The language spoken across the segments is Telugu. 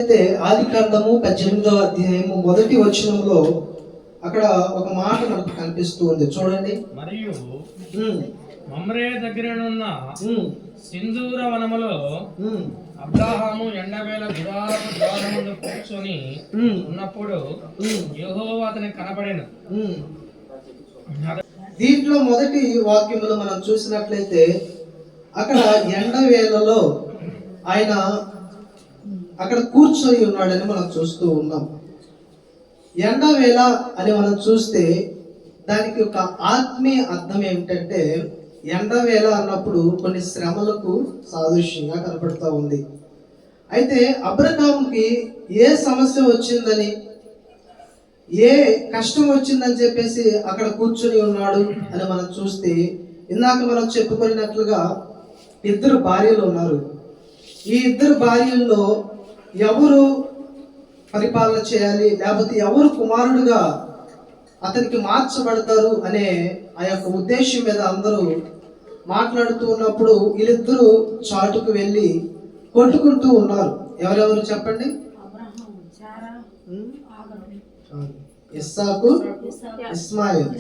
అయితే ఆదికాండము 18వ అధ్యాయము మొదటి వచనంలో అక్కడ ఒక మాట మనకు కనిపిస్తూ ఉంది, చూడండి. మరియు మమ్రే దగ్గరనున్న సింధూర వనములో అబ్రాహాము ఎండవేళ గుడారపు ద్వారముందు కూర్చొని ఉన్నప్పుడు యెహోవా అతనికి కనబడెను. దీంట్లో మొదటి వాక్యములో మనం చూసినట్లయితే అక్కడ ఎండవేళలో ఆయన అక్కడ కూర్చొని ఉన్నాడని మనం చూస్తూ ఉన్నాం. ఎండవేళ అని మనం చూస్తే దానికి ఒక ఆత్మీయ అర్థం ఏమిటంటే, ఎండవేళ అన్నప్పుడు కొన్ని శ్రమలకు సాదృశ్యంగా కనపడుతూ ఉంది. అయితే అబ్రహాముకి ఏ సమస్య వచ్చిందని, ఏ కష్టం వచ్చిందని చెప్పేసి అక్కడ కూర్చొని ఉన్నాడు అని మనం చూస్తే, ఇందాక మనం చెప్పుకున్నట్లుగా ఇద్దరు భార్యలు ఉన్నారు. ఈ ఇద్దరు భార్యల్లో ఎవరు పరిపాలన చేయాలి, లేకపోతే ఎవరు కుమారుడుగా అతనికి మార్చబడతారు అనే ఆ యొక్క ఉద్దేశం మీద అందరూ మాట్లాడుతూ ఉన్నప్పుడు వీళ్ళిద్దరూ చాటుకు వెళ్ళి కొట్టుకుంటూ ఉన్నారు. ఎవరెవరు చెప్పండి? ఇస్సాకు, ఇస్మాయిల్.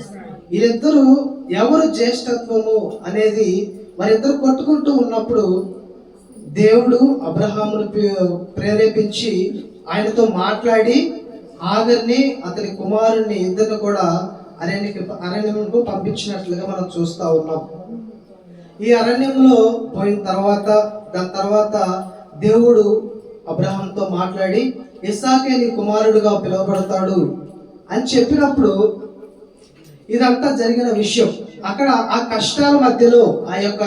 వీళ్ళిద్దరూ ఎవరు జ్యేష్ఠత్వము అనేది మరిద్దరు కొట్టుకుంటూ ఉన్నప్పుడు దేవుడు అబ్రహామును ప్రేరేపించి ఆయనతో మాట్లాడి ఆగర్ని అతని కుమారుణ్ణి ఇద్దరిని కూడా అరణ్యముకు పంపించినట్లుగా మనం చూస్తూ ఉన్నాం. ఈ అరణ్యంలో పోయిన తర్వాత దాని తర్వాత దేవుడు అబ్రహాంతో మాట్లాడి ఇస్సాకే నీ కుమారుడుగా పిలువబడతాడు అని చెప్పినప్పుడు ఇదంతా జరిగిన విషయం. అక్కడ ఆ కష్టాల మధ్యలో, ఆ యొక్క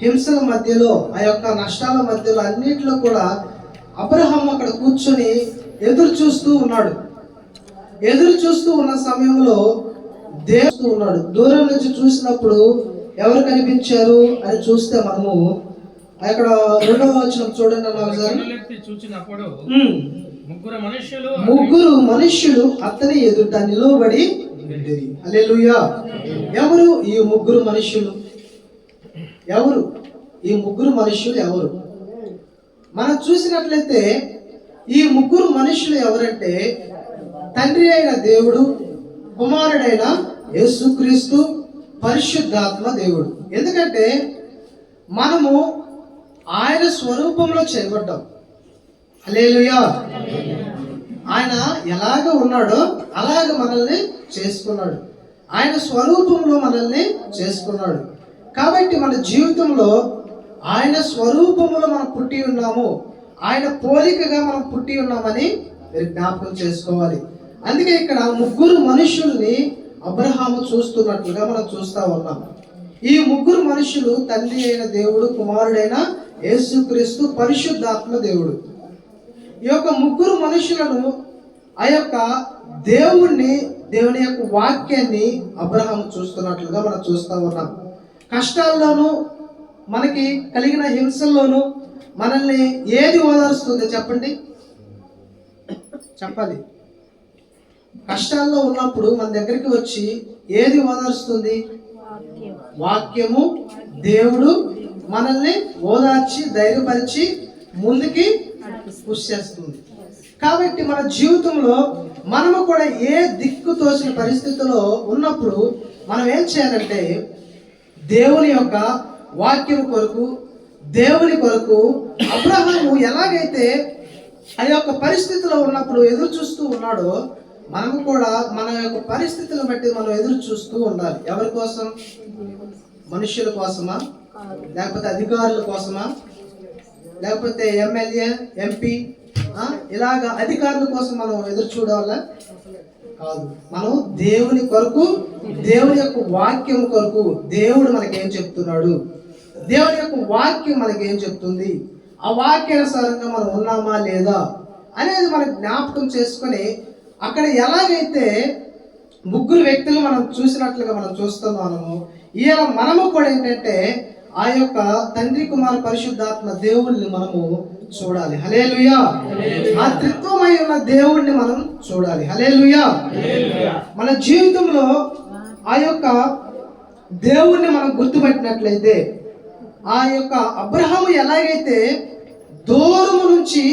హింసల మధ్యలో, ఆ యొక్క నష్టాల మధ్యలో అన్నింటిలో కూడా అబ్రహాము అక్కడ కూర్చొని ఎదురు చూస్తూ ఉన్నాడు. ఎదురు చూస్తూ ఉన్న సమయంలో దేవుడు ఉన్నాడు. దూరం నుంచి చూసినప్పుడు ఎవరు కనిపించారు అని చూస్తే మనము అక్కడ 2వ వచనం చూడండి అన్న. చూసినప్పుడు ముగ్గురు మనుష్యులు అతని ఎదుట నిలవబడి హల్లెలూయా. ఎవరు ఈ ముగ్గురు మనుష్యులు? ఎవరు ఈ ముగ్గురు మనుష్యులు? ఎవరు మనం చూసినట్లయితే ఈ ముగ్గురు మనుష్యులు ఎవరంటే, తండ్రి అయిన దేవుడు, కుమారుడైన యేసుక్రీస్తు, పరిశుద్ధాత్మ దేవుడు. ఎందుకంటే మనము ఆయన స్వరూపంలో చేయబడ్డాం. హల్లెలూయా. ఆయన ఎలాగ ఉన్నాడో అలాగ మనల్ని చేసుకున్నాడు. ఆయన స్వరూపంలో మనల్ని చేసుకున్నాడు. కాబట్టి మన జీవితంలో ఆయన స్వరూపంలో మనం పుట్టి ఉన్నాము, ఆయన పోలికగా మనం పుట్టి ఉన్నామని మీరు జ్ఞాపకం చేసుకోవాలి. అందుకే ఇక్కడ ముగ్గురు మనుషుల్ని అబ్రహాము చూస్తున్నట్లుగా మనం చూస్తూ ఉన్నాం. ఈ ముగ్గురు మనుషులు తండ్రి అయిన దేవుడు, కుమారుడైన యేసుక్రీస్తు, పరిశుద్ధాత్మ దేవుడు. ఈ యొక్క ముగ్గురు మనుషులను ఆ యొక్క దేవుని యొక్క వాక్యాన్ని అబ్రహాము చూస్తున్నట్లుగా మనం చూస్తూ ఉన్నాం. కష్టాల్లోనూ, మనకి కలిగిన హింసల్లోనూ మనల్ని ఏది ఓదారుస్తుంది చెప్పండి? చెప్పాలి. కష్టాల్లో ఉన్నప్పుడు మన దగ్గరికి వచ్చి ఏది ఓదారుస్తుంది? వాక్యము. దేవుడు మనల్ని ఓదార్చి ధైర్యపరిచి ముందుకి పుష్ చేస్తుంది. కాబట్టి మన జీవితంలో మనము కూడా ఏ దిక్కు తోచిన పరిస్థితిలో ఉన్నప్పుడు మనం ఏం చేయాలంటే, దేవుని యొక్క వాక్యం కొరకు, దేవుని కొరకు అబ్రహాము ఎలాగైతే ఆ యొక్క పరిస్థితిలో ఉన్నప్పుడు ఎదురు చూస్తూ ఉన్నాడో, మనము కూడా మన యొక్క పరిస్థితులను బట్టి మనం ఎదురు చూస్తూ ఉండాలి. ఎవరి కోసం? మనుషుల కోసమా? లేకపోతే అధికారుల కోసమా? లేకపోతే ఎమ్మెల్యే, ఎంపీ ఇలాగా అధికారుల కోసం మనం ఎదురు చూడాలా? కాదు. మనం దేవుని కొరకు, దేవుని యొక్క వాక్యం కొరకు, దేవుడు మనకేం చెప్తున్నాడు, దేవుని యొక్క వాక్యం మనకేం చెప్తుంది, ఆ వాక్యానుసారంగా మనం ఉన్నామా లేదా అనేది మనం జ్ఞాపకం చేసుకొని, అక్కడ ఎలాగైతే ముగ్గురు వ్యక్తులు మనం చూసినట్లుగా మనం చూస్తున్నాము, ఇలా మనము కూడా ఏంటంటే ఆ యొక్క తండ్రి, కుమార, పరిశుద్ధాత్మ దేవుణ్ణి మనము చూడాలి. హల్లెలూయా. ఆ త్రిత్వమై ఉన్న దేవుణ్ణి మనం చూడాలి. హల్లెలూయా. మన జీవితంలో ఆ యొక్క దేవుణ్ణి మనం గుర్తుపట్టినట్లయితే, ఆ యొక్క అబ్రహాము ఎలాగైతే దూరము నుంచి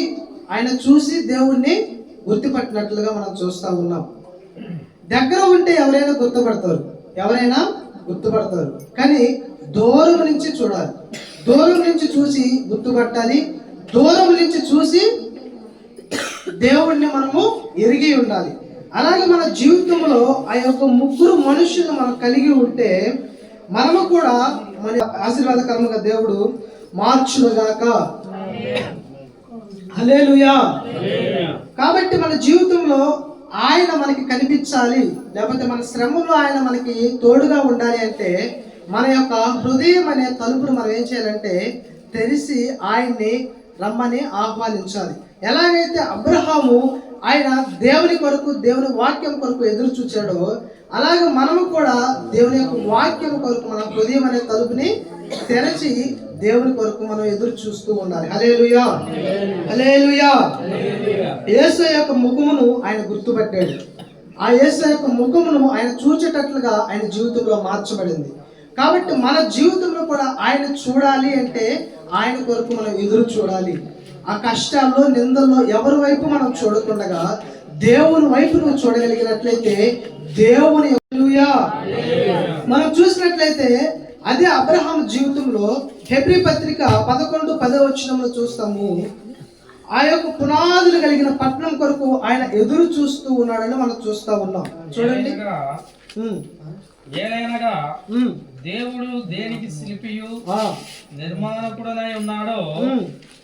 ఆయన చూసి దేవుణ్ణి గుర్తుపట్టినట్లుగా మనం చూస్తూ ఉన్నాం. దగ్గర ఉంటే ఎవరైనా గుర్తుపడతారు, ఎవరైనా గుర్తుపడతారు. కానీ దూరం నుంచి చూడాలి, దూరం నుంచి చూసి గుర్తుపట్టాలి, దూరం నుంచి చూసి దేవుణ్ణి మనము ఎరిగి ఉండాలి. అలాగే మన జీవితంలో ఆ యొక్క ముగ్గురు మనుషులు మనం కలిగి ఉంటే మనము కూడా మన ఆశీర్వాదకరంగా దేవుడు మార్చునుగాక. హల్లెలూయా. కాబట్టి మన జీవితంలో ఆయన మనకి కనిపించాలి, లేకపోతే మన శ్రమలో ఆయన మనకి తోడుగా ఉండాలి అంటే మన యొక్క హృదయం అనే తలుపును మనం ఏం చేయాలంటే తెరిచి ఆయన్ని రమ్మని ఆహ్వానించాలి. ఎలాగైతే అబ్రహాము ఆయన దేవుని కొరకు, దేవుని వాక్యం కొరకు ఎదురు చూచాడో అలాగే మనము కూడా దేవుని యొక్క వాక్యం కొరకు మన హృదయం అనే తలుపుని తెరచి దేవుని కొరకు మనం ఎదురు చూస్తూ ఉండాలి. హల్లెలూయా, హల్లెలూయా. యేసు యొక్క ముఖమును ఆయన గుర్తుపట్టాడు. ఆ యేసు యొక్క ముఖమును ఆయన చూచేటట్లుగా ఆయన జీవితంలో మార్చబడింది. కాబట్టి మన జీవితంలో కూడా ఆయన చూడాలి అంటే ఆయన కొరకు మనం ఎదురు చూడాలి. ఆ కష్టాల్లో, నిందల్లో ఎవరి వైపు మనం చూడకుండా దేవుని వైపు నువ్వు చూడగలిగినట్లయితే దేవుని మనం చూసినట్లయితే అదే అబ్రహాం జీవితంలో హెబ్రీ పత్రిక 11:10 చూస్తాము. ఆ యొక్క పునాదులు కలిగిన పట్టణం కొరకు ఆయన ఎదురు చూస్తూ ఉన్నాడని మనం చూస్తా ఉన్నాం. చూడండి, ఏలైనగా దేవుడు దేనికి శిల్పియు నిర్మాణకుడనై ఉన్నాడో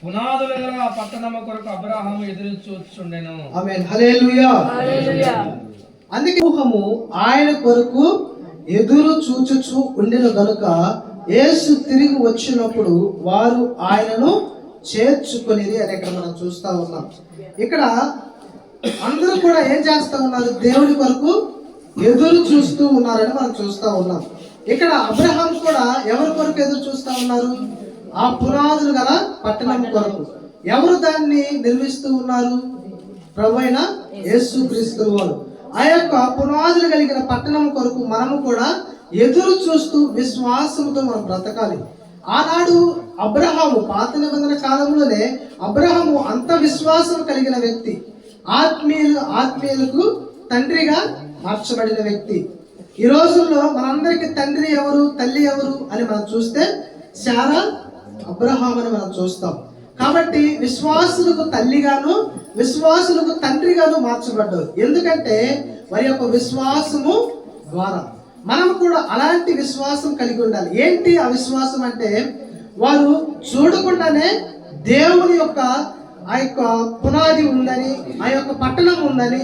పునాదులు గల ఆ పట్టణము కొరకు అబ్రహాము ఎదురు చూచుండెను. ఆమేన్, హల్లెలూయా. అందుకే ఊహము ఆయన కొరకు ఎదురు చూచుచు ఉండిన గనుక యేసు తిరిగి వచ్చినప్పుడు వారు ఆయనను చేర్చుకొనిది అని ఇక్కడ మనం చూస్తా ఉన్నాం. ఇక్కడ అందరూ కూడా ఏం చేస్తా ఉన్నారు? దేవుడి కొరకు ఎదురు చూస్తూ ఉన్నారని మనం చూస్తా ఉన్నాం. ఇక్కడ అబ్రహాం కూడా ఎవరి కొరకు ఎదురు చూస్తా ఉన్నారు? ఆ పునాదులు గల పట్టణం కొరకు. ఎవరు దాన్ని నిర్మిస్తూ ఉన్నారు? ప్రభువైన యేసుక్రీస్తు వారు. ఆ యొక్క పునాదులు కలిగిన పట్టణం కొరకు మనము కూడా ఎదురు చూస్తూ విశ్వాసంతో మనం బ్రతకాలి. ఆనాడు అబ్రహాము, పాత నిబంధన కాలంలోనే అబ్రహాము అంత విశ్వాసం కలిగిన వ్యక్తి, ఆత్మీయులకు తండ్రిగా మార్చబడిన వ్యక్తి. ఈ రోజుల్లో మనందరికి తండ్రి ఎవరు, తల్లి ఎవరు అని మనం చూస్తే శారా, అబ్రహాం అని మనం చూస్తాం. కాబట్టి విశ్వాసులకు తల్లిగాను, విశ్వాసులకు తండ్రిగాను మార్చబడ్డారు. ఎందుకంటే వారి యొక్క విశ్వాసము ద్వారా మనం కూడా అలాంటి విశ్వాసం కలిగి ఉండాలి. ఏంటి ఆ విశ్వాసం అంటే, వారు చూడకుండానే దేవుని యొక్క ఆ యొక్క పునాది ఉందని, ఆ యొక్క పట్టణం ఉందని,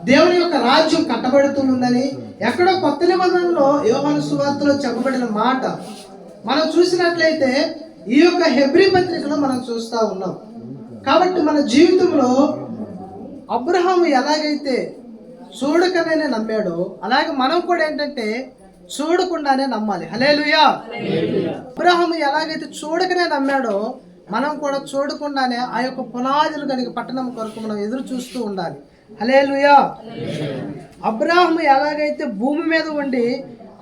దేవుని యొక్క రాజ్యం కట్టబడుతూ ఉందని ఎక్కడో కొత్త నిబంధనలో యోహాను సువార్తలో చెప్పబడిన మాట మనం చూసినట్లయితే ఈ యొక్క హెబ్రీ పత్రికలో మనం చూస్తూ ఉన్నాం. కాబట్టి మన జీవితంలో అబ్రహాము ఎలాగైతే చూడకనే నమ్మాడో అలాగే మనం కూడా ఏంటంటే చూడకుండానే నమ్మాలి. హల్లెలూయా. అబ్రహాము ఎలాగైతే చూడకనే నమ్మాడో మనం కూడా చూడకుండానే ఆ యొక్క పునాదులు కనుక పట్టణం కొరకు మనం ఎదురు చూస్తూ ఉండాలి. హల్లెలూయా. అబ్రహాము ఎలాగైతే భూమి మీద ఉండి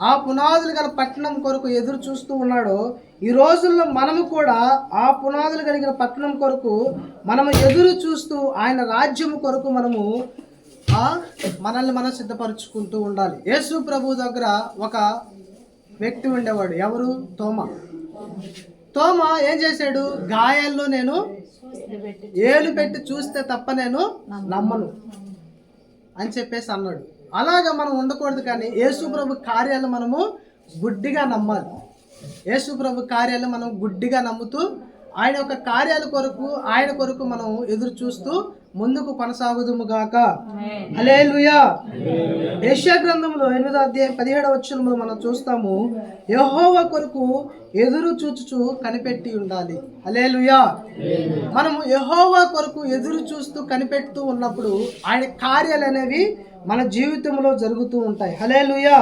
ఆ పునాదులు గల పట్టణం కొరకు ఎదురు చూస్తూ ఉన్నాడో ఈ రోజుల్లో మనము కూడా ఆ పునాదులు కలిగిన పట్టణం కొరకు మనము ఎదురు చూస్తూ ఆయన రాజ్యం కొరకు మనము మనల్ని మనం సిద్ధపరచుకుంటూ ఉండాలి. యేసు ప్రభు దగ్గర ఒక వ్యక్తి ఉండేవాడు. ఎవరు? తోమా. తోమా ఏం చేశాడు? గాయాల్లో నేను ఏలు పెట్టి చూస్తే తప్ప నేను నమ్మను అని చెప్పేసి అన్నాడు. అలాగా మనం ఉండకూడదు. కానీ యేసు ప్రభు కార్యాలు మనము గుడ్డిగా నమ్మాలి. యేసు ప్రభు కార్యాలు మనం గుడ్డిగా నమ్ముతూ ఆయన యొక్క కార్యాల కొరకు, ఆయన కొరకు మనం ఎదురు చూస్తూ ముందుకు కొనసాగుదుముగాక. హల్లెలూయా. యెషయా గ్రంథంలో 8:17 మనం చూస్తాము, యెహోవా కొరకు ఎదురు చూచుచు కనిపెట్టి ఉండాలి. హల్లెలూయా. మనము యెహోవా కొరకు ఎదురు చూస్తూ కనిపెడుతూ ఉన్నప్పుడు ఆయన కార్యాలు అనేవి మన జీవితంలో జరుగుతూ ఉంటాయి. హల్లెలూయా.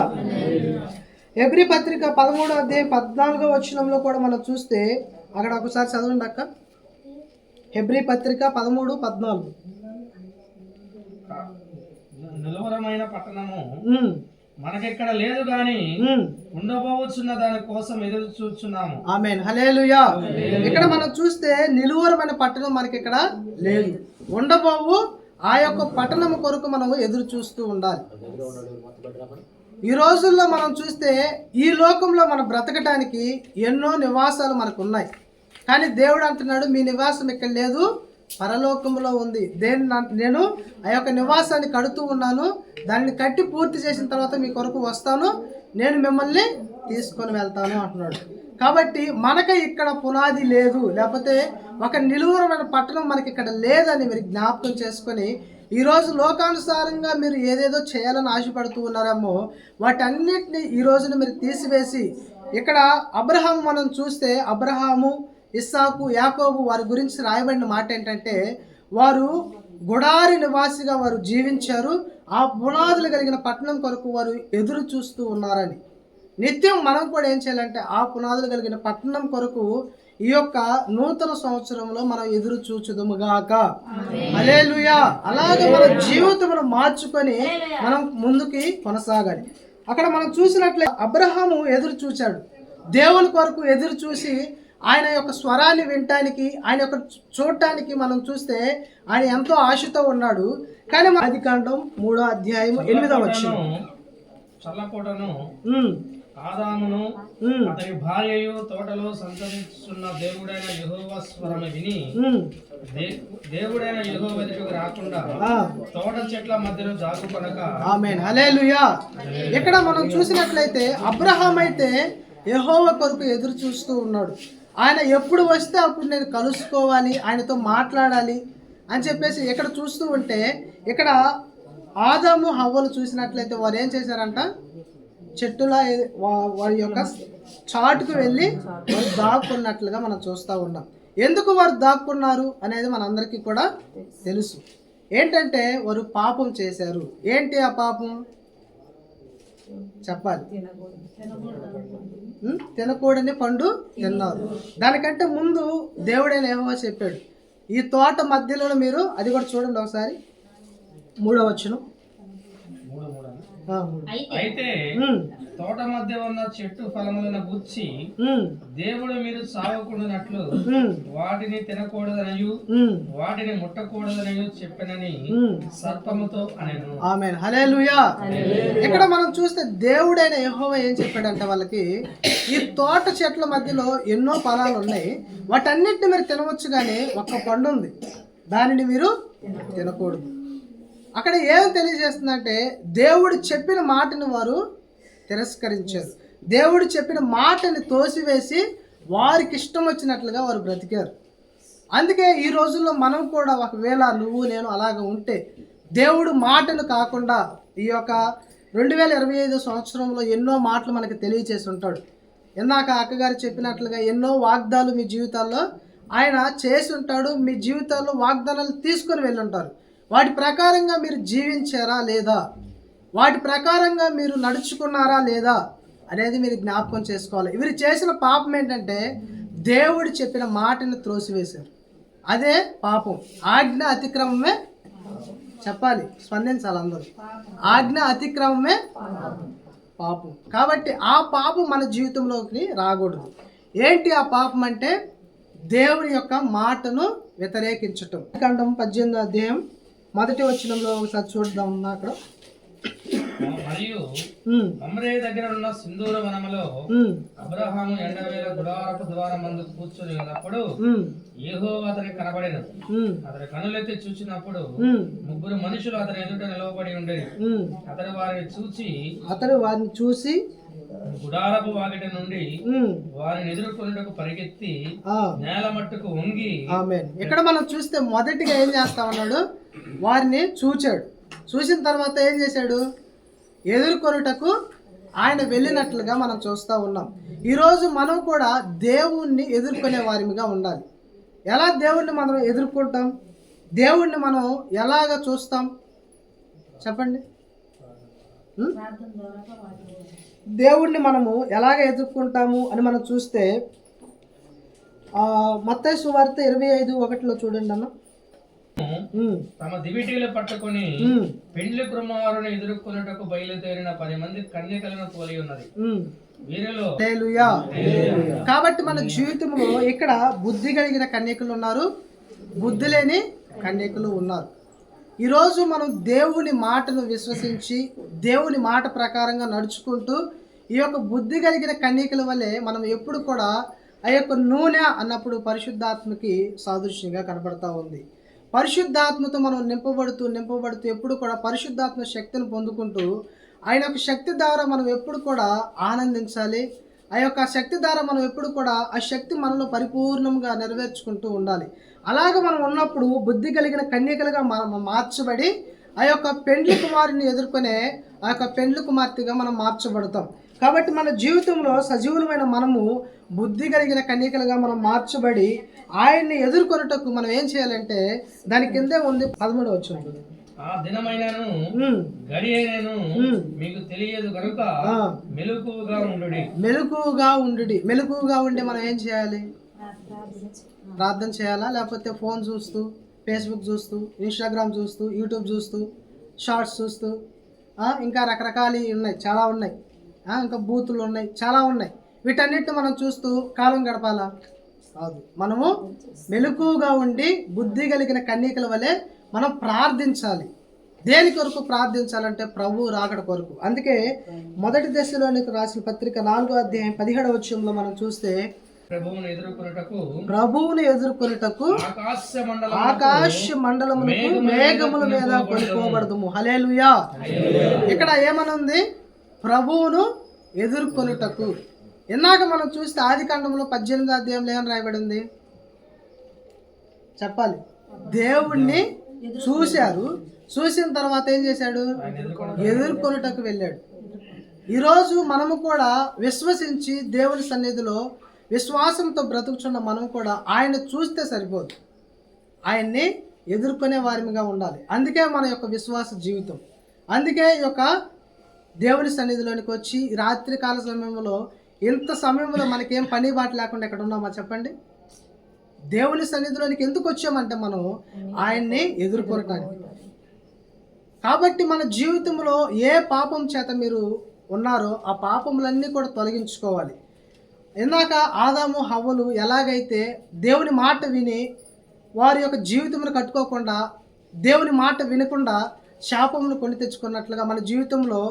హెబ్రీ పత్రిక 13:14 కూడా మనం చూస్తే అక్కడ ఒకసారి చదవండి అక్క. హెబ్రీ పత్రిక 13:14. నిలవరమైన పట్టణము మనకెక్కడ లేదు గాని ఉండబోచున్న దాని కోసం ఎదురు చూస్తున్నాము. ఆమేన్, హల్లెలూయా. ఇక్కడ మనం చూస్తే నిలువరమైన పట్టణం మనకి ఇక్కడ లేదు. ఉండబోవు ఆ యొక్క పట్టణం కొరకు మనం ఎదురు చూస్తూ ఉండాలి. ఈ రోజుల్లో మనం చూస్తే ఈ లోకంలో మనం బ్రతకటానికి ఎన్నో నివాసాలు మనకు ఉన్నాయి. కానీ దేవుడు అంటున్నాడు, మీ నివాసం ఇక్కడ లేదు, పరలోకంలో ఉంది. నేను ఆ యొక్క నివాసాన్ని కడుతూ ఉన్నాను, దాన్ని కట్టి పూర్తి చేసిన తర్వాత మీ కొరకు వస్తాను, నేను మిమ్మల్ని తీసుకొని వెళ్తాను అంటున్నాడు. కాబట్టి మనకి ఇక్కడ పునాది లేదు, లేకపోతే ఒక నిలువరమైన పట్టణం మనకి ఇక్కడ లేదని మీరు జ్ఞాపకం చేసుకొని ఈరోజు లోకానుసారంగా మీరు ఏదేదో చేయాలని ఆశపడుతూ ఉన్నారేమో వాటన్నిటిని ఈ రోజున మీరు తీసివేసి, ఇక్కడ అబ్రహాము మనం చూస్తే అబ్రహాము, ఇస్సాకు, యాకోబు వారి గురించి రాయబడిన మాట ఏంటంటే వారు గుడారి నివాసిగా వారు జీవించారు, ఆ పునాదులు కలిగిన పట్టణం కొరకు వారు ఎదురు చూస్తూ ఉన్నారని. నిత్యం మనం కూడా ఏం చేయాలంటే ఆ పునాదులు కలిగిన పట్టణం కొరకు ఈ యొక్క నూతన సంవత్సరంలో మనం ఎదురు చూచుదుముగాక. హల్లెలూయా. అలాగే మన జీవితమును మార్చుకొని మనం ముందుకి కొనసాగాలి. అక్కడ మనం చూసినట్లే అబ్రహాము ఎదురు చూచాడు, దేవుని కొరకు ఎదురు చూసి ఆయన యొక్క స్వరాన్ని వినటానికి, ఆయన యొక్క చూడటానికి మనం చూస్తే ఆయన ఎంతో ఆశతో ఉన్నాడు. కానీ ఆదికాండం 3వ అధ్యాయం 8వ వచనం, చల్లకోటను ఆదామును అతని భార్యయు తోటలో సంచరిస్తున్న దేవుడైన యెహోవా స్వరము విని దేవుడైన యెహోవా ఎదుటకు రాకుండా తోట చెట్ల మధ్యలో జారుకొనక. ఆమేన్. హల్లెలూయా. ఇక్కడ మనం చూసినట్లయితే అబ్రహాం అయితే యెహోవా కొరకు ఎదురు చూస్తూ ఉన్నాడు. ఆయన ఎప్పుడు వస్తే అప్పుడు నేను కలుసుకోవాలి, ఆయనతో మాట్లాడాలి అని చెప్పేసి ఇక్కడ చూస్తూ ఉంటే, ఇక్కడ ఆదాము హవ్వలు చూసినట్లయితే వారు ఏం చేశారంట, చెట్టులా వారి యొక్క చాటుకు వెళ్ళి వారు దాక్కున్నట్లుగా మనం చూస్తూ ఉన్నాం. ఎందుకు వారు దాక్కున్నారు అనేది మనందరికీ కూడా తెలుసు. ఏంటంటే వారు పాపం చేశారు. ఏంటి ఆ పాపం చెప్పాలి? తినకూడని పండు తిన్నారు. దానికంటే ముందు దేవుడైన యెహోవా చెప్పాడు, ఈ తోట మధ్యలో మీరు, అది కూడా చూడండి ఒకసారి 3వ వచనం, అయితే తోట మధ్య ఉన్న చెట్టు ఫలములను గూర్చి దేవుడు మీరు సాగకూడనట్లు వాటిని తినకూడదనయు వాటిని ముట్టకూడదనయు చెప్పనని సర్పముతో అనెను. ఆమేన్. హల్లెలూయా. ఇక్కడ మనం చూస్తే దేవుడైన యెహోవా ఏం చెప్పాడంటే వాళ్ళకి, ఈ తోట చెట్ల మధ్యలో ఎన్నో ఫలాలు ఉన్నాయి, వాటన్నిటిని మీరు తినవచ్చు, కానీ ఒక్క పండు ఉంది, దానిని మీరు తినకూడదు. అక్కడ ఏం తెలియజేస్తుందంటే దేవుడు చెప్పిన మాటను వారు తిరస్కరించారు. దేవుడు చెప్పిన మాటని తోసివేసి వారికి ఇష్టం వచ్చినట్లుగా వారు బ్రతికారు. అందుకే ఈ రోజుల్లో మనం కూడా ఒకవేళ నువ్వు నేను అలాగ ఉంటే, దేవుడు మాటలు కాకుండా ఈ యొక్క 2025 సంవత్సరంలో ఎన్నో మాటలు మనకి తెలియచేసి ఉంటాడు. ఇందాక అక్కగారు చెప్పినట్లుగా ఎన్నో వాగ్దానాలు మీ జీవితాల్లో ఆయన చేసి ఉంటాడు. మీ జీవితాల్లో వాగ్దానాలు తీసుకొని వెళ్ళి ఉంటారు. వాటి ప్రకారంగా మీరు జీవించారా లేదా, వాటి ప్రకారంగా మీరు నడుచుకున్నారా లేదా అనేది మీరు జ్ఞాపకం చేసుకోవాలి. వీరు చేసిన పాపం ఏంటంటే దేవుడు చెప్పిన మాటని త్రోసివేశారు. అదే పాపం. ఆజ్ఞ అతిక్రమమే, చెప్పాలి, స్పందించాలి అందరూ. ఆజ్ఞ అతిక్రమమే పాపం. కాబట్టి ఆ పాపం మన జీవితంలోకి రాకూడదు. ఏంటి ఆ పాపం అంటే దేవుని యొక్క మాటను వ్యతిరేకించటం. ఖండం 18వ అధ్యాయం 1వ వచనంలో ఒకసారి చూద్దాం. అక్కడ మరియు మమ్రే దగ్గర ఉన్న సింధూర వనములో అబ్రహాము ఎండవేళ గుడారపు ద్వారం మందు కూర్చొని ఉన్నప్పుడు యెహోవా అతనికి కనబడెను. అతని కనులెత్తి చూసినప్పుడు 3 మనుషులు అతని ఎదుట నిలవబడి ఉండేది. అతడు వారిని చూసి గుడారపు వాకిట నుండి వారిని ఎదుర్కొనుటకు పరిగెత్తి నేల మట్టుకు వంగి. ఆమేన్. ఇక్కడ మనం చూస్తే మొదటిగా ఏం చేస్తా ఉన్నాడు, వారిని చూచాడు. చూసిన తర్వాత ఏం చేశాడు, ఎదుర్కొనుటకు ఆయన వెళ్ళినట్లుగా మనం చూస్తూ ఉన్నాం. ఈరోజు మనం కూడా దేవుణ్ణి ఎదుర్కొనే వారిగా ఉండాలి. ఎలా దేవుణ్ణి మనం ఎదుర్కొంటాం, దేవుణ్ణి మనం ఎలాగ చూస్తాం చెప్పండి? దేవుణ్ణి మనము ఎలాగ ఎదుర్కొంటాము అని మనం చూస్తే మత్తయి సువార్త 25:1 చూడండి అన్న. తమ దివిటీలు పట్టుకొని పెండ్లి కుమారుని ఎదుర్కొనుటకు బయలుదేరిన 10 మంది కన్యకలను పోలి ఉన్నది వీరిలో. కాబట్టి మన జీవితంలో ఇక్కడ బుద్ధి కలిగిన కన్యకలు ఉన్నారు, బుద్ధి లేని కన్యకలు ఉన్నారు. ఈరోజు మనం దేవుని మాటను విశ్వసించి దేవుని మాట ప్రకారంగా నడుచుకుంటూ ఈ యొక్క బుద్ధి కలిగిన కన్యకల వల్లే మనం ఎప్పుడు కూడా ఆ యొక్క నూనె అన్నప్పుడు పరిశుద్ధాత్మకి సాదృశ్యంగా కనబడతా ఉంది. పరిశుద్ధాత్మతో మనం నింపబడుతూ ఎప్పుడు కూడా పరిశుద్ధాత్మ శక్తిని పొందుకుంటూ ఆయన యొక్క శక్తి ద్వారా మనం ఎప్పుడు కూడా ఆనందించాలి. ఆ యొక్క శక్తి ద్వారా మనం ఎప్పుడు కూడా ఆ శక్తి మనలో పరిపూర్ణంగా నెరవేర్చుకుంటూ ఉండాలి. అలాగ మనం ఉన్నప్పుడు బుద్ధి కలిగిన కన్యకలుగా మనం మార్చబడి ఆ యొక్క పెండ్లి కుమారుని ఎదుర్కొనే ఆ యొక్క పెండ్లి కుమార్తెగా మనం మార్చబడతాం. కాబట్టి మన జీవితంలో సజీవులమైన మనము బుద్ధి కలిగిన కన్యకలుగా మనం మార్చబడి ఆయన్ని ఎదుర్కొనుటకు మనం ఏం చేయాలంటే దాని కిందే ఉంది 13వ వచనం. ఆ దినమైనను గడి అయినను మీకు తెలియదు కనుక మెలకువగా ఉండి మనం ఏం చేయాలి? ప్రార్థన చేయాలా? లేకపోతే ఫోన్ చూస్తూ, ఫేస్బుక్ చూస్తూ, ఇన్స్టాగ్రామ్ చూస్తూ, యూట్యూబ్ చూస్తూ, షార్ట్స్ చూస్తూ, ఇంకా రకరకాలు ఉన్నాయి, చాలా ఉన్నాయి, ఇంకా బూతులు ఉన్నాయి, చాలా ఉన్నాయి. వీటన్నిటిని మనం చూస్తూ కాలం గడపాలా? కాదు. మనము మెలకువగా ఉండి బుద్ధి కలిగిన కన్యకల వలె మనం ప్రార్థించాలి. దేని కొరకు ప్రార్థించాలంటే ప్రభు రాకడ కొరకు. అందుకే మొదటి దశలోనికి రాసిన పత్రిక 4వ అధ్యాయం 17వ వచనంలో మనం చూస్తే ప్రభువుని ఎదుర్కొనుటకు ఆకాశ మండలమునకు మేఘముల మీద కొనుక్కోబడదుము. హల్లెలూయా. ఇక్కడ ఏమనుంది? ప్రభువును ఎదుర్కొనుటకు. ఇందాక మనం చూస్తే ఆదికాండంలో 18వ అధ్యాయంలో ఏమని రాయబడింది చెప్పాలి? దేవుణ్ణి చూశారు, చూసిన తర్వాత ఏం చేశాడు? ఎదుర్కొనుటకు వెళ్ళాడు. ఈరోజు మనము కూడా విశ్వసించి దేవుని సన్నిధిలో విశ్వాసంతో బ్రతుకుచున్న మనం కూడా ఆయన చూస్తే సరిపోదు, ఆయన్ని ఎదుర్కొనే వారిగా ఉండాలి. అందుకే మన యొక్క విశ్వాస జీవితం. అందుకే ఈ యొక్క దేవుని సన్నిధిలోనికి వచ్చి రాత్రికాల సమయంలో ఇంత సమయంలో మనకేం పని బాట లేకుండా ఎక్కడ ఉన్నామా చెప్పండి? దేవుని సన్నిధిలోనికి ఎందుకు వచ్చామంటే మనం ఆయన్ని ఎదుర్కొనటానికి. కాబట్టి మన జీవితంలో ఏ పాపం చేత మీరు ఉన్నారో ఆ పాపములన్నీ కూడా తొలగించుకోవాలి. ఇందాక ఆదాము హవ్వలు ఎలాగైతే దేవుని మాట విని వారి యొక్క జీవితమును కట్టుకోకుండా దేవుని మాట వినకుండా శాపమును కొని తెచ్చుకున్నట్లుగా మన జీవితంలో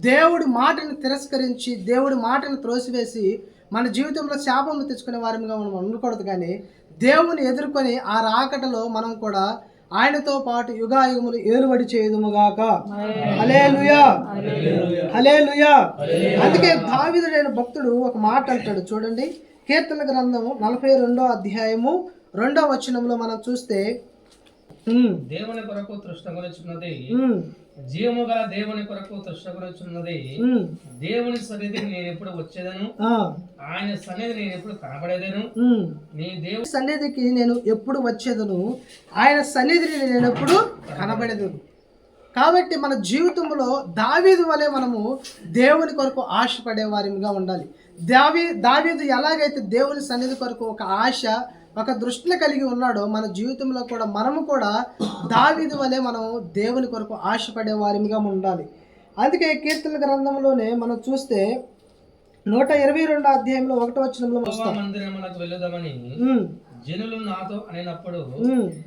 దేవుడి మాటను తిరస్కరించి దేవుడి మాటను త్రోసివేసి మన జీవితంలో శాపమును తెచ్చుకునే వారిగా మనం ఉండకూడదు. కానీ దేవుని ఎదుర్కొని ఆ రాకటలో మనం కూడా ఆయనతో పాటు యుగాయుగములు ఏలుబడి చేయుదుముగాక. హల్లెలూయా, హల్లెలూయా. అందుకే దావీదుడైన భక్తుడు ఒక మాట అంటాడు చూడండి. కీర్తన గ్రంథము 42వ అధ్యాయము 2వ వచనంలో మనం చూస్తే, దేవుని కొరకు తృష్ణగొనుచున్నది, జీవము గల దేవుని కొరకు తృష్ణగొనుచున్నది, దేవుని సన్నిధికి నేను ఎప్పుడు వచ్చేదను, ఆయన సన్నిధి నేను ఎప్పుడు కనబడేదను, నీ దేవుని సన్నిధికి నేను ఎప్పుడు వచ్చేదను, ఆయన సన్నిధిని నేను ఎప్పుడు కనబడేదను. కాబట్టి మన జీవితంలో దావీదు వలె మనము దేవుని కొరకు ఆశపడే వారిగా ఉండాలి. దావీదు ఎలాగైతే దేవుని సన్నిధి కొరకు ఒక ఆశ, ఒక దృష్టిని కలిగి ఉన్నాడో మన జీవితంలో కూడా మనము కూడా దావీదు వలె మనం దేవుని కొరకు ఆశపడే వారిగా ఉండాలి. అందుకే కీర్తన గ్రంథంలోనే మనం చూస్తే 122వ అధ్యాయంలో 1వ వచనంలో మందిరమునకు వెళ్ళుదామని జనులు నాతో అనినప్పుడు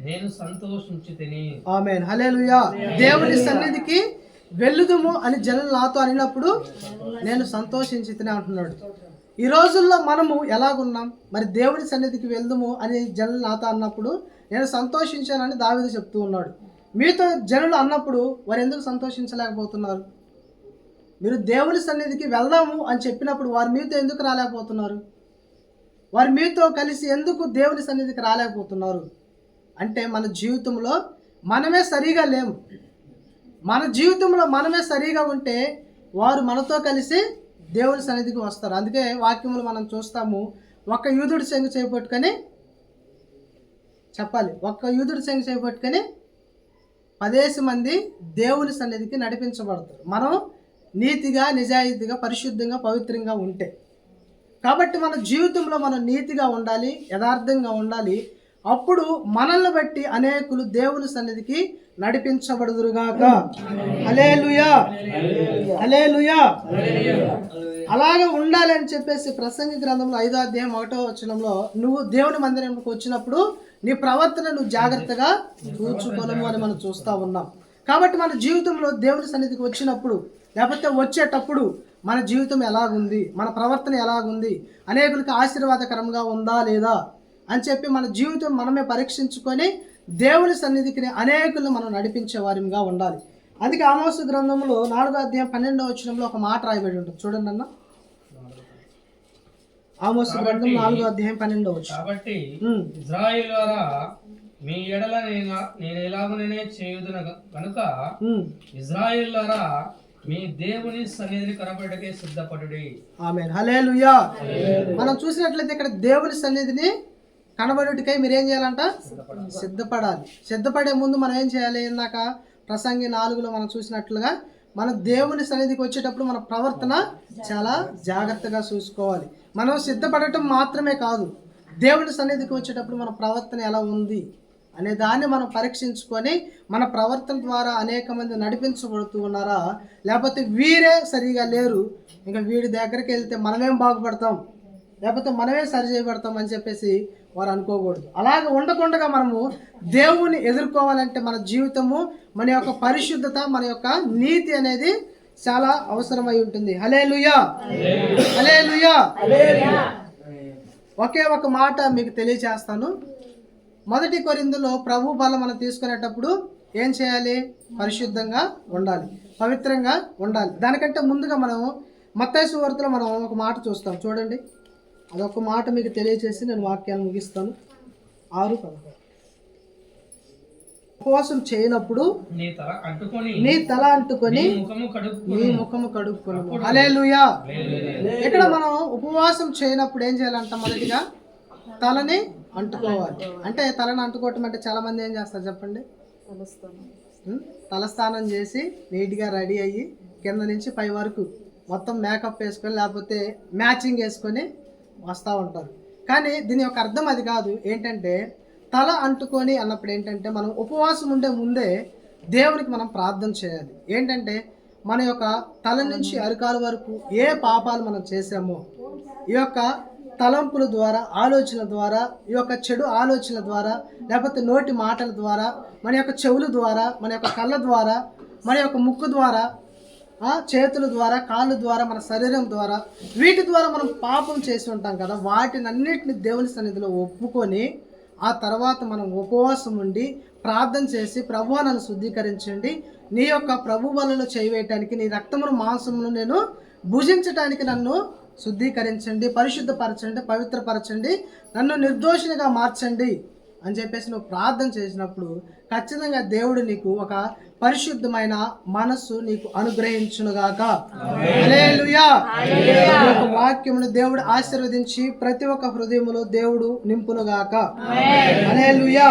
నేను సంతోషించితిని. ఆమేన్, హల్లెలూయా. దేవుని సన్నిధికి వెళ్ళుదుము అని జనులు నాతో అనినప్పుడు నేను సంతోషించితిని అంటున్నాడు. ఈ రోజుల్లో మనము ఎలాగున్నాం? మరి దేవుని సన్నిధికి వెళ్దుము అని జనులు నాతో అన్నప్పుడు నేను సంతోషించానని దావీదు చెప్తూ ఉన్నాడు. మీతో జనులు అన్నప్పుడు వారు ఎందుకు సంతోషించలేకపోతున్నారు? మీరు దేవుని సన్నిధికి వెళ్దాము అని చెప్పినప్పుడు వారు మీతో ఎందుకు రాలేకపోతున్నారు? వారు మీతో కలిసి ఎందుకు దేవుని సన్నిధికి రాలేకపోతున్నారు? అంటే మన జీవితంలో మనమే సరిగా లేము. మన జీవితంలో మనమే సరిగా ఉంటే వారు మనతో కలిసి దేవుని సన్నిధికి వస్తారు. అందుకే వాక్యములు మనం చూస్తాము, ఒక్క యూదుడి చెంగు చేపట్టుకొని చెప్పాలి, ఒక్క యూదుడి చెంగు చేపట్టుకొని 10 మంది దేవుని సన్నిధికి నడిపించబడతారు. మనం నీతిగా, నిజాయితీగా, పరిశుద్ధంగా, పవిత్రంగా ఉంటే. కాబట్టి మన జీవితంలో మనం నీతిగా ఉండాలి, యథార్థంగా ఉండాలి. అప్పుడు మనల్ని బట్టి అనేకులు దేవుని సన్నిధికి నడిపించబడుదురుగాక. హల్లెలూయా, హల్లెలూయా. అలాగే ఉండాలి అని చెప్పేసి ప్రసంగి గ్రంథంలో 5వ అధ్యాయం 1వ వచనంలో, నువ్వు దేవుని మందిరానికి వచ్చినప్పుడు నీ ప్రవర్తన నువ్వు జాగ్రత్తగా చూచుకొనము అని మనం చూస్తూ ఉన్నాం. కాబట్టి మన జీవితంలో దేవుని సన్నిధికి వచ్చినప్పుడు లేకపోతే వచ్చేటప్పుడు మన జీవితం ఎలాగుంది, మన ప్రవర్తన ఎలాగుంది, అనేకులకు ఆశీర్వాదకరంగా ఉందా లేదా అని చెప్పి మన జీవితం మనమే పరీక్షించుకొని దేవుని సన్నిధికి అనేకులను మనం నడిపించే వారిగా ఉండాలి. అందుకే ఆమోసు గ్రంథంలో 4వ అధ్యాయం 12వ వచనంలో ఒక మాట రాయబడి ఉంటుంది, చూడండి అన్న. ఆమోసు గ్రంథం 4వ అధ్యాయం 12వ వచనం. కాబట్టి ఇశ్రాయేలులారా, మీ ఎడల నేను ఎలాగునే చేయుదును కనుక ఇశ్రాయేలులారా, మీ దేవుని సన్నిధిని కనబడకే సిద్ధపడుడి. ఆమేన్, హల్లెలూయా. మనం చూసినట్లయితే ఇక్కడ దేవుని సన్నిధిని కనబడుటకై మీరేం చేయాలంట? సిద్ధపడాలి. సిద్ధపడే ముందు మనం ఏం చేయాలి? ఇందాక ప్రసంగి 4లో మనం చూసినట్లుగా మనం దేవుని సన్నిధికి వచ్చేటప్పుడు మన ప్రవర్తన చాలా జాగ్రత్తగా చూసుకోవాలి. మనం సిద్ధపడటం మాత్రమే కాదు, దేవుని సన్నిధికి వచ్చేటప్పుడు మన ప్రవర్తన ఎలా ఉంది అనే దాన్ని మనం పరీక్షించుకొని మన ప్రవర్తన ద్వారా అనేక మంది నడిపించబడుతూ ఉన్నారా, లేకపోతే వీరే సరిగా లేరు, ఇంకా వీడి దగ్గరికి వెళ్తే మనమేం బాగుపడతాం, లేకపోతే మనమే సరి చేయబడతాం అని చెప్పేసి వారు అనుకోకూడదు. అలాగ ఉండకుండా మనము దేవుని ఎదుర్కోవాలంటే మన జీవితము, మన యొక్క పరిశుద్ధత, మన యొక్క నీతి అనేది చాలా అవసరమై ఉంటుంది. హల్లెలూయా, హల్లెలూయా. ఒకే ఒక మాట మీకు తెలియజేస్తాను. 1 కొరింథీలో ప్రభు బలం మనం తీసుకునేటప్పుడు ఏం చేయాలి? పరిశుద్ధంగా ఉండాలి, పవిత్రంగా ఉండాలి. దానికంటే ముందుగా మనం మత్తయి సువార్తలో మనం ఒక మాట చూస్తాం, చూడండి. అదొక మాట మీకు తెలియజేసి నేను వాక్యాన్ని ముగిస్తాను. 6:11. ఉపవాసం చేయనప్పుడు నీ తల అంటుకొని నీ ముఖము కడుక్కొను. హల్లెలూయా. ఇక్కడ మనం ఉపవాసం చేయనప్పుడు ఏం చేయాలంట? మొదటిగా తలని అంటుకోవాలి. అంటే తలని అంటుకోవటం అంటే చాలా మంది ఏం చేస్తారు చెప్పండి? తలస్నానం చేసి నీట్గా రెడీ అయ్యి కింద నుంచి పై వరకు మొత్తం మేకప్ వేసుకొని లేకపోతే మ్యాచింగ్ వేసుకొని వస్తూ ఉంటారు. కానీ దీని యొక్క అర్థం అది కాదు. ఏంటంటే తల అంటుకొని అన్నప్పుడు ఏంటంటే మనం ఉపవాసం ఉండే ముందే దేవునికి మనం ప్రార్థన చేయాలి. ఏంటంటే మన యొక్క తల నుంచి అరికాల వరకు ఏ పాపాలు మనం చేసామో ఈ యొక్క తలంపుల ద్వారా, ఆలోచనల ద్వారా, ఈ యొక్క చెడు ఆలోచనల ద్వారా, లేకపోతే నోటి మాటల ద్వారా, మన యొక్క చెవుల ద్వారా, మన యొక్క కళ్ళ ద్వారా, మన యొక్క ముక్కు ద్వారా, చేతుల ద్వారా, కాళ్ళ ద్వారా, మన శరీరం ద్వారా, వీటి ద్వారా మనం పాపం చేసి ఉంటాం కదా. వాటిని అన్నిటిని దేవుని సన్నిధిలో ఒప్పుకొని ఆ తర్వాత మనం ఉపవాసం ఉండి ప్రార్థన చేసి, ప్రభువా నన్ను శుద్ధీకరించండి, నీ యొక్క ప్రభు వలలో చేయవేయటానికి, నీ రక్తమును మాంసమును నేను భుజించటానికి నన్ను శుద్ధీకరించండి, పరిశుద్ధపరచండి, పవిత్రపరచండి, నన్ను నిర్దోషినిగా మార్చండి అని చెప్పేసి నువ్వు ప్రార్థన చేసినప్పుడు ఖచ్చితంగా దేవుడు నీకు ఒక పరిశుద్ధమైన మనస్సు నీకు అనుగ్రహించునుగాక. హల్లెలూయా. ఒక వాక్యమును దేవుడు ఆశీర్వదించి ప్రతి ఒక్క హృదయములో దేవుడు నింపునుగాక. హల్లెలూయా.